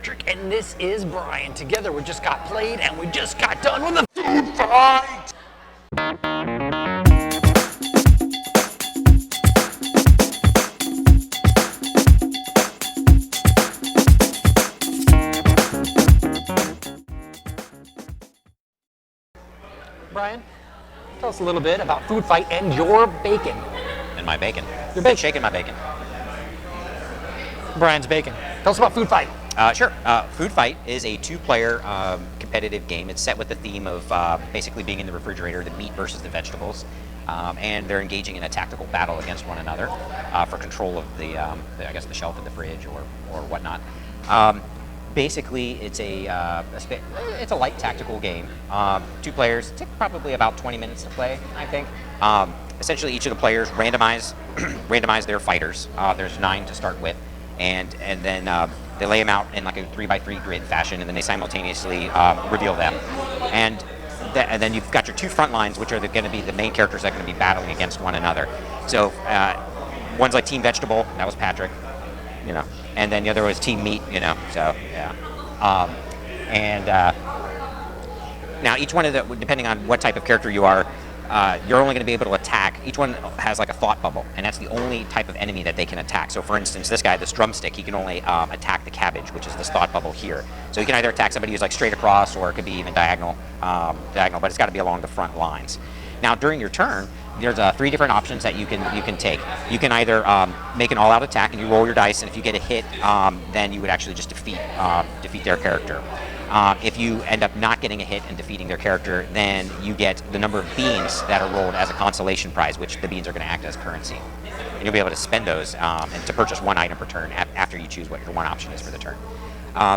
Patrick, and this is Brian. Together we just got played, and we just got done with the food fight! Brian, tell us a little bit about Food Fight and your bacon. And my bacon. Your bacon. Shaking my bacon. Brian's bacon. Tell us about Food Fight. Sure. Food Fight is a two-player competitive game. It's set with the theme of basically being in the refrigerator, the meat versus the vegetables, and they're engaging in a tactical battle against one another for control of the shelf in the fridge or whatnot. Basically, it's a light tactical game. 2 players, take probably about 20 minutes to play, I think. Essentially, each of the players randomize their fighters. There's 9 to start with, and then they lay them out in like a 3x3 grid fashion, and then they simultaneously reveal them. And then you've got your 2 front lines, which are going to be the main characters that are going to be battling against one another. So one's like Team Vegetable, that was Patrick, you know. And then the other was Team Meat, you know, so yeah. Now each one of the, depending on what type of character you are, you're only going to be able to attack. Each one has like a thought bubble, and that's the only type of enemy that they can attack. So for instance, this guy, this drumstick, he can only attack the cabbage, which is this thought bubble here. So he can either attack somebody who's like straight across, or it could be even diagonal, but it's got to be along the front lines. Now during your turn, there's 3 different options that you can take. You can either make an all-out attack and you roll your dice, and if you get a hit, then you would actually just defeat their character. If you end up not getting a hit and defeating their character, then you get the number of beans that are rolled as a consolation prize, which the beans are going to act as currency. And you'll be able to spend those and to purchase 1 item per turn after you choose what your 1 option is for the turn.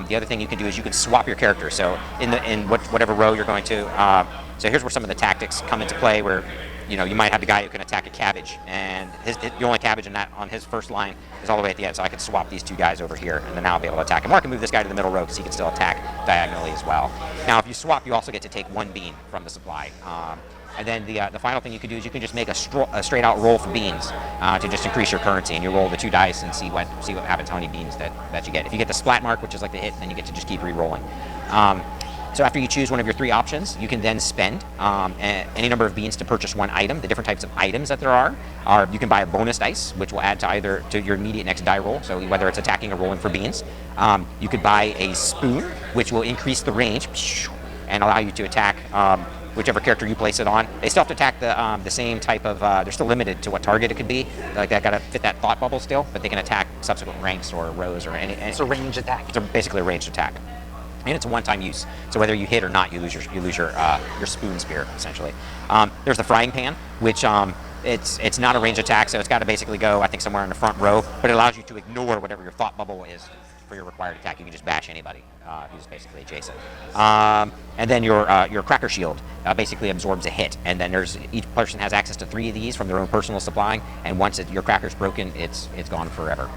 The other thing you can do is you can swap your character. So in whatever row you're going to. So here's where some of the tactics come into play, where you might have the guy who can attack a cabbage, and the only cabbage on his first line is all the way at the end. So I could swap these 2 guys over here, and then now I'll be able to attack him. Or I can move this guy to the middle row because he can still attack diagonally as well. Now, if you swap, you also get to take 1 bean from the supply. And then the final thing you can do is you can just make a straight out roll for beans to just increase your currency, and you roll the 2 dice and see what happens, how many beans that you get. If you get the splat mark, which is like the hit, then you get to just keep re-rolling. So after you choose one of your 3 options, you can then spend any number of beans to purchase 1 item. The different types of items that there are you can buy a bonus dice, which will add to your immediate next die roll, so whether it's attacking or rolling for beans. You could buy a spoon, which will increase the range and allow you to attack whichever character you place it on. They still have to attack the same type of, they're still limited to what target it could be. Like, they got to fit that thought bubble still, but they can attack subsequent ranks or rows or any. It's a ranged attack. It's basically a ranged attack. And it's a one-time use, so whether you hit or not, you lose your spoon spear essentially. There's the frying pan, which it's not a range attack, so it's got to basically go, I think, somewhere in the front row, but it allows you to ignore whatever your thought bubble is for your required attack. You can just bash anybody who's basically adjacent. And then your cracker shield basically absorbs a hit, and then each person has access to 3 of these from their own personal supply, and once your cracker's broken, it's gone forever.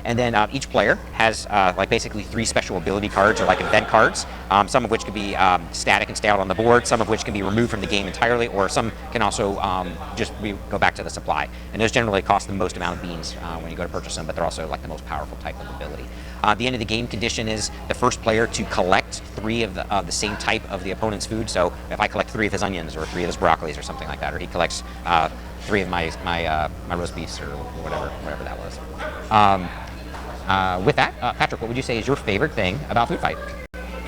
And then each player has basically 3 special ability cards, or like event cards, some of which can be static and stay out on the board, some of which can be removed from the game entirely, or some can also just go back to the supply. And those generally cost the most amount of beans when you go to purchase them, but they're also like the most powerful type of ability. The end of the game condition is the first player to collect 3 of the same type of the opponent's food. So if I collect 3 of his onions or 3 of his broccolis or something like that, or he collects 3 of my roast beefs or whatever that was. With that, Patrick, what would you say is your favorite thing about Food Fight?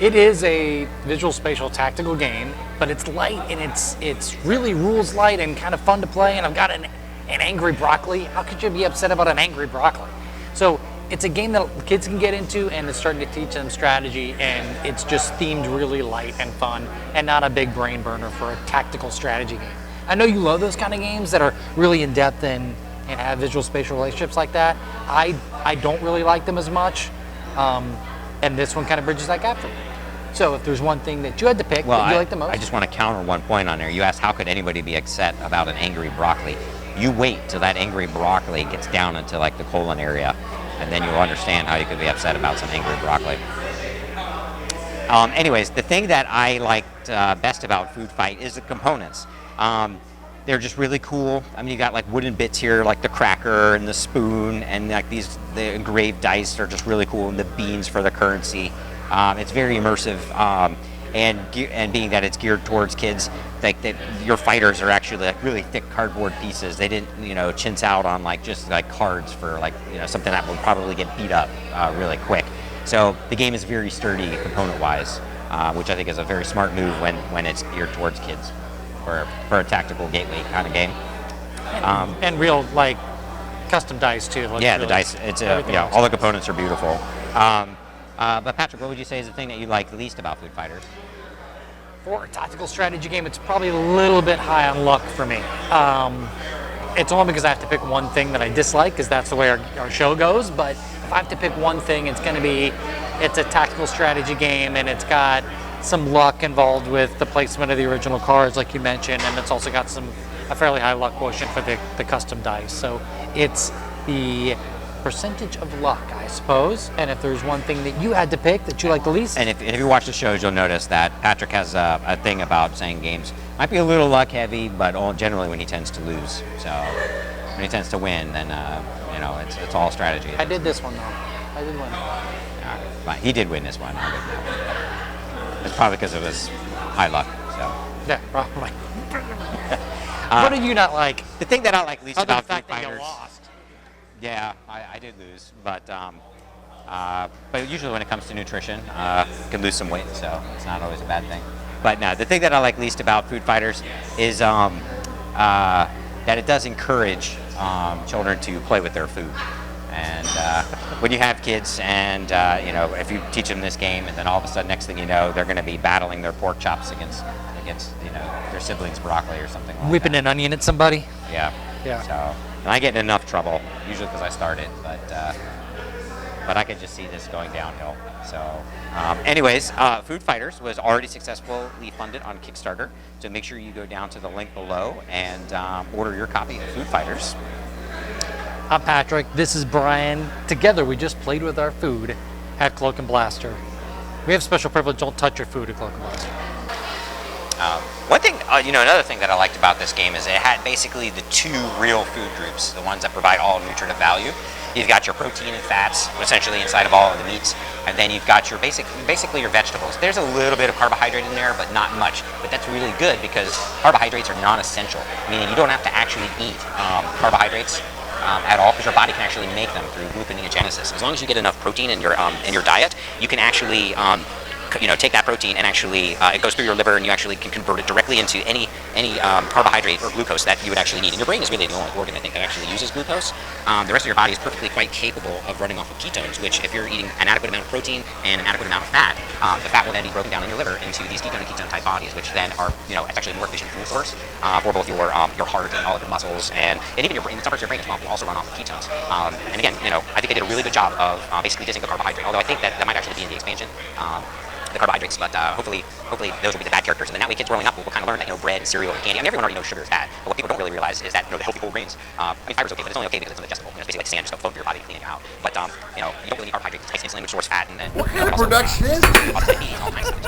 It is a visual spatial tactical game, but it's light, and it's really rules light and kind of fun to play. And I've got an angry broccoli. How could you be upset about an angry broccoli? So it's a game that kids can get into, and it's starting to teach them strategy, and it's just themed really light and fun, and not a big brain burner for a tactical strategy game. I know you love those kind of games that are really in depth and have visual spatial relationships like that. I don't really like them as much, and this one kind of bridges that gap for me. So if there's one thing that you had to pick that you like the most. I just want to counter one point on there. You asked how could anybody be upset about an angry broccoli. You wait till that angry broccoli gets down into like the colon area, and then you'll understand how you could be upset about some angry broccoli. Anyways, the thing that I liked best about Food Fight is the components. they're just really cool. I mean, you got like wooden bits here, like the cracker and the spoon, and like the engraved dice are just really cool, and the beans for the currency. It's very immersive, and being that it's geared towards kids, like your fighters are actually like really thick cardboard pieces. They didn't, chintz out on like just like cards for like something that would probably get beat up really quick. So the game is very sturdy component-wise, which I think is a very smart move when it's geared towards kids for a tactical gateway kind of game. And real like custom dice too. Yeah, the dice. It's all the components are beautiful. But Patrick, what would you say is the thing that you like least about FoodFighters? For a tactical strategy game, it's probably a little bit high on luck for me. It's only because I have to pick one thing that I dislike, because that's the way our show goes. But if I have to pick one thing, it's a tactical strategy game, and it's got some luck involved with the placement of the original cards, like you mentioned, and it's also got a fairly high luck quotient for the custom dice. So it's the percentage of luck, I suppose. And if there's one thing that you had to pick that you like the least, and if you watch the shows, you'll notice that Patrick has a thing about saying games might be a little luck heavy, but generally when he tends to lose. So when he tends to win, then it's all strategy. I did this one though. I did win. Fine. He did win this one. It's probably because it was high luck. So yeah, probably. What do you not like? The thing that I like least about the fact that FoodFighters. you lost. Yeah, I did lose, but usually when it comes to nutrition, you can lose some weight, so it's not always a bad thing. But no, the thing that I like least about FoodFighters is that it does encourage children to play with their food. And when you have kids, and if you teach them this game, and then all of a sudden, next thing you know, they're going to be battling their pork chops against their siblings' broccoli or something like Whipping that. an onion at somebody. Yeah. Yeah. So, and I get in enough trouble, usually because I started, but I could just see this going downhill. So, anyways, FoodFighters was already successfully funded on Kickstarter, so make sure you go down to the link below and order your copy of FoodFighters. I'm Patrick. This is Brian. Together, we just played with our food at Cloak and Blaster. We have special privilege. Don't touch your food at Cloak and Blaster. One thing, another thing that I liked about this game is it had basically the two real food groups, the ones that provide all nutritive value. You've got your protein and fats, essentially inside of all of the meats, and then you've got your basically your vegetables. There's a little bit of carbohydrate in there, but not much. But that's really good because carbohydrates are non-essential, meaning you don't have to actually eat carbohydrates at all, because your body can actually make them through gluconeogenesis. As long as you get enough protein in your diet, you can actually take that protein and actually it goes through your liver, and you actually can convert it directly into any carbohydrate or glucose that you would actually need. And your brain is really the only organ, I think, that actually uses glucose. The rest of your body is perfectly quite capable of running off of ketones, which if you're eating an adequate amount of protein and an adequate amount of fat, the fat will then be broken down in your liver into these ketone and ketone type bodies, which then are it's actually a more efficient fuel source for both your heart and all of your muscles, and even your brain. Some parts of your brain as well will also run off of ketones. And again, I think they did a really good job of basically dissing the carbohydrate. Although I think that might actually be in the expansion. The carbohydrates, but hopefully those will be the bad characters, and then that way kids growing up will kind of learn that bread and cereal and candy. I mean, everyone already knows sugar is bad, but what people don't really realize is that the healthy whole grains. Fiber's okay, but it's only okay because it's indigestible. It's basically like sand just floating through your body, cleaning it out. But you don't really need carbohydrates. It's insulin, which stores fat, and then what kind of production is this? All kinds of